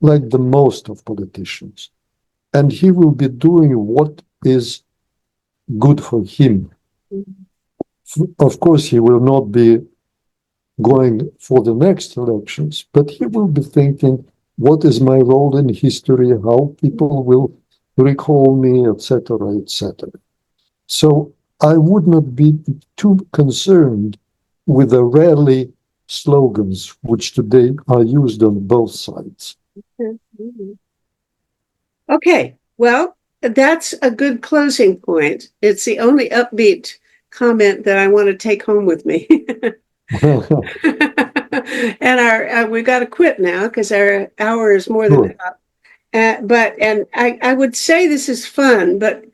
like the most of politicians. And he will be doing what is good for him. Of course, he will not be going for the next elections, but he will be thinking, what is my role in history, how people will recall me, etc., etc. So I would not be too concerned with the rally slogans which today are used on both sides. Okay, well, that's a good closing point. It's the only upbeat comment that I want to take home with me. And we got to quit now because our hour is more than up. But I would say this is fun, but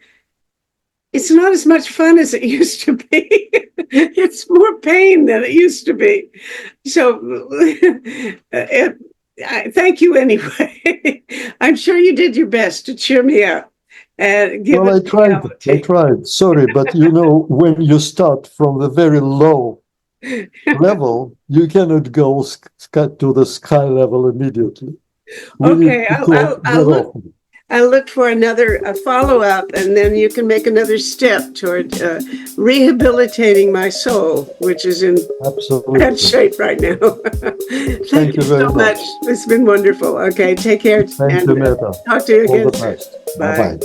it's not as much fun as it used to be. It's more pain than it used to be. So thank you anyway. I'm sure you did your best to cheer me up. And give I tried. Sorry, but when you start from the very low level, you cannot go to the sky level immediately. Okay, I'll look for a follow-up, and then you can make another step toward rehabilitating my soul, which is in bad shape right now. Thank you so much. It's been wonderful. Okay, take care. Thank you, Metta. Talk to you again. All the best. Bye-bye.